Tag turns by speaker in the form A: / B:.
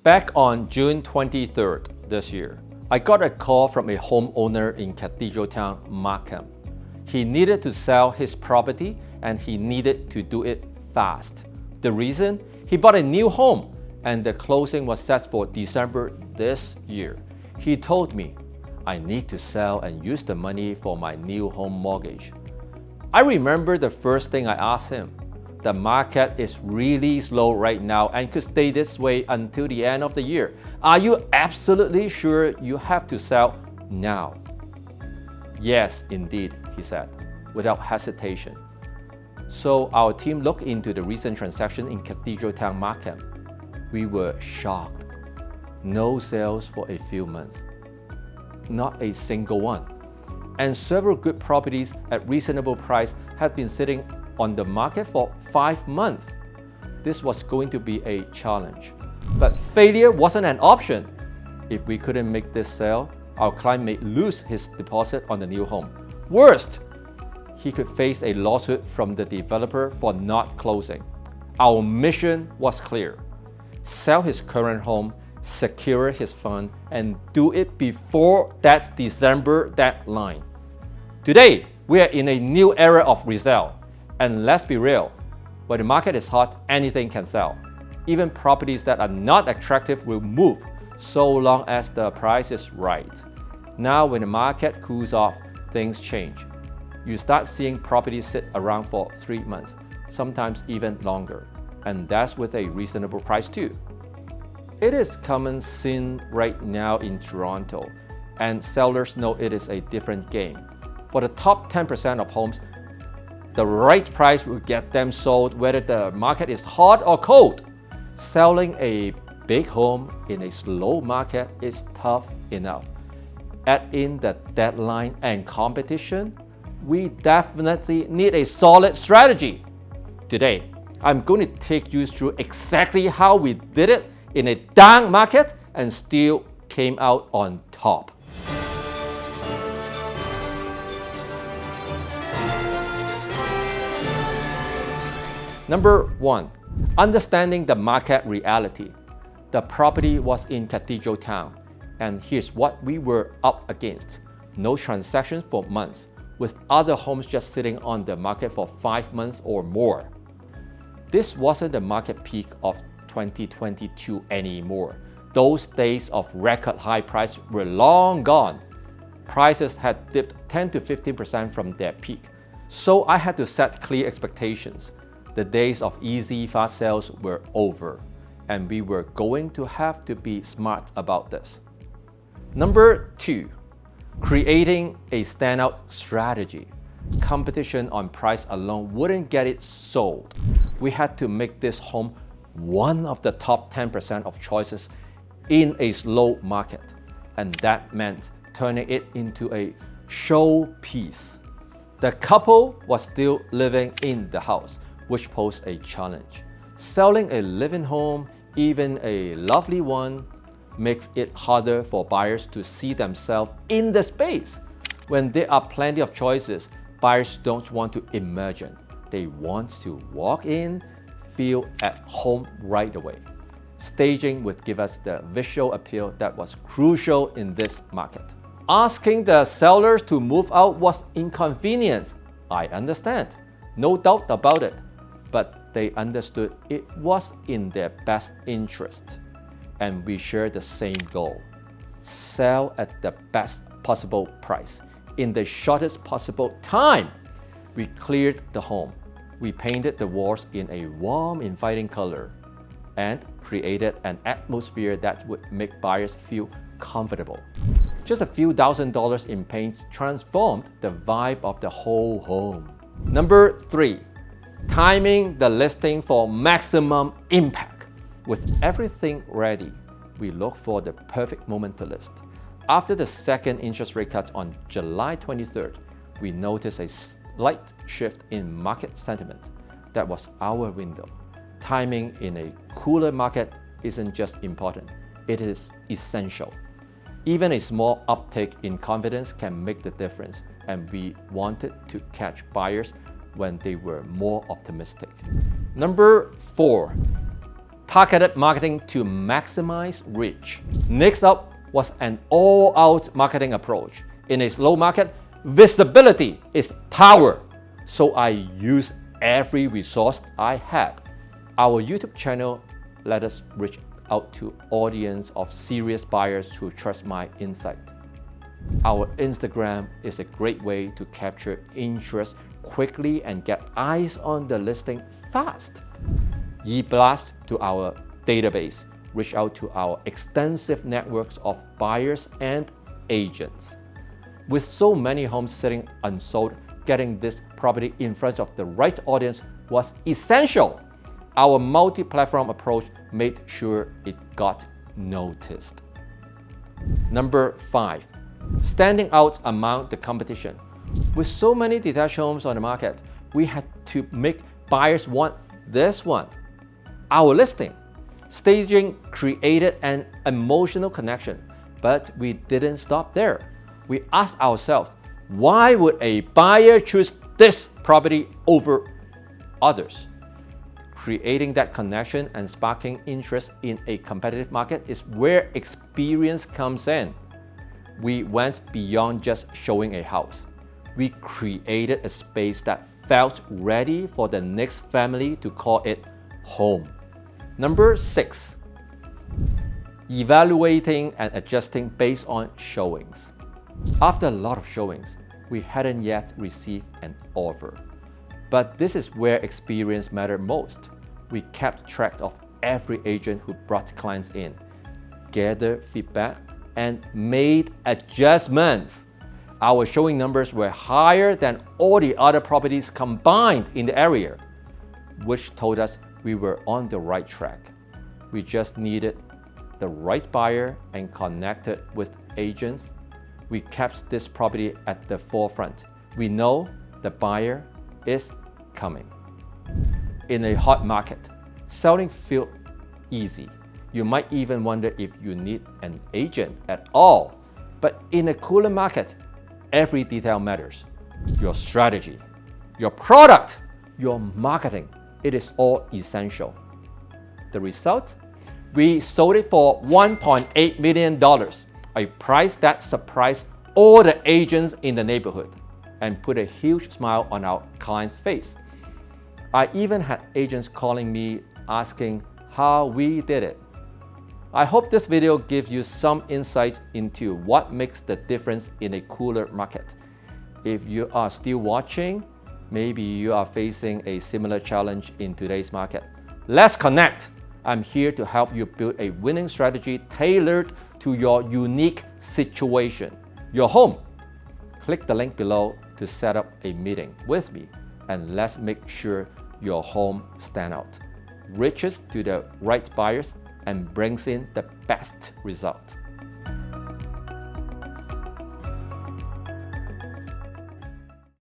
A: Back on June 23rd this year, I got a call from a homeowner in Cathedral Town Markham. He needed to sell his property and he needed to do it fast. The reason? He bought a new home and the closing was set for December this year. He told me, I need to sell and use the money for my new home mortgage. I remember the first thing I asked him. The market is really slow right now and could stay this way until the end of the year. Are you absolutely sure you have to sell now? Yes, indeed, he said, without hesitation. So our team looked into the recent transaction in Cathedral Town Markham. We were shocked. No sales for a few months. Not a single one. And several good properties at reasonable price had been sitting on the market for 5 months. This was going to be a challenge. But failure wasn't an option. If we couldn't make this sale, our client may lose his deposit on the new home. Worst, he could face a lawsuit from the developer for not closing. Our mission was clear. Sell his current home, secure his fund, and do it before that December deadline. Today, we are in a new era of resale. And let's be real, when the market is hot, anything can sell. Even properties that are not attractive will move, so long as the price is right. Now, when the market cools off, things change. You start seeing properties sit around for 3 months, sometimes even longer. And that's with a reasonable price too. It is common scene right now in Toronto, and sellers know it is a different game. For the top 10% of homes, the right price will get them sold whether the market is hot or cold. Selling a big home in a slow market is tough enough. Add in the deadline and competition, we definitely need a solid strategy. Today, I'm going to take you through exactly how we did it in a down market and still came out on top. Number 1, understanding the market reality. The property was in Cathedral Town, and here's what we were up against. No transactions for months, with other homes just sitting on the market for 5 months or more. This wasn't the market peak of 2022 anymore. Those days of record high price were long gone. Prices had dipped 10 to 15% from their peak. So I had to set clear expectations. The days of easy, fast sales were over, and we were going to have to be smart about this. Number 2, creating a standout strategy. Competition on price alone wouldn't get it sold. We had to make this home one of the top 10% of choices in a slow market, and that meant turning it into a showpiece. The couple was still living in the house, which posed a challenge. Selling a living home, even a lovely one, makes it harder for buyers to see themselves in the space. When there are plenty of choices, buyers don't want to imagine. They want to walk in, feel at home right away. Staging would give us the visual appeal that was crucial in this market. Asking the sellers to move out was inconvenient. I understand, no doubt about it. But they understood it was in their best interest. And we shared the same goal. Sell at the best possible price, in the shortest possible time. We cleared the home. We painted the walls in a warm, inviting color and created an atmosphere that would make buyers feel comfortable. Just a few $1,000s in paint transformed the vibe of the whole home. Number 3, timing the listing for maximum impact. With everything ready, we look for the perfect moment to list. After the second interest rate cut on July 23rd, we noticed a slight shift in market sentiment. That was our window. Timing in a cooler market isn't just important, it is essential. Even a small uptick in confidence can make the difference, and we wanted to catch buyers when they were more optimistic. Number 4, targeted marketing to maximize reach. Next up was an all-out marketing approach. In a slow market, visibility is power, so I used every resource I had. Our YouTube channel let us reach out to audience of serious buyers who trust my insight. Our Instagram is a great way to capture interest quickly and get eyes on the listing fast. E-blast to our database, reach out to our extensive networks of buyers and agents. With so many homes sitting unsold, getting this property in front of the right audience was essential. Our multi-platform approach made sure it got noticed. Number 5, standing out among the competition. With so many detached homes on the market, we had to make buyers want this one. Our listing. Staging created an emotional connection, but we didn't stop there. We asked ourselves, why would a buyer choose this property over others? Creating that connection and sparking interest in a competitive market is where experience comes in. We went beyond just showing a house. We created a space that felt ready for the next family to call it home. Number 6, evaluating and adjusting based on showings. After a lot of showings, we hadn't yet received an offer. But this is where experience mattered most. We kept track of every agent who brought clients in, gathered feedback, and made adjustments. Our showing numbers were higher than all the other properties combined in the area, which told us we were on the right track. We just needed the right buyer and connected with agents. We kept this property at the forefront. We know the buyer is coming. In a hot market, selling feels easy. You might even wonder if you need an agent at all. But in a cooler market, every detail matters. Your strategy, your product, your marketing, it is all essential. The result? We sold it for $1.8 million, a price that surprised all the agents in the neighborhood and put a huge smile on our client's face. I even had agents calling me asking how we did it. I hope this video gives you some insight into what makes the difference in a cooler market. If you are still watching, maybe you are facing a similar challenge in today's market. Let's connect. I'm here to help you build a winning strategy tailored to your unique situation. Your home. Click the link below to set up a meeting with me, and let's make sure your home stands out, reaches to the right buyers, and brings in the best result.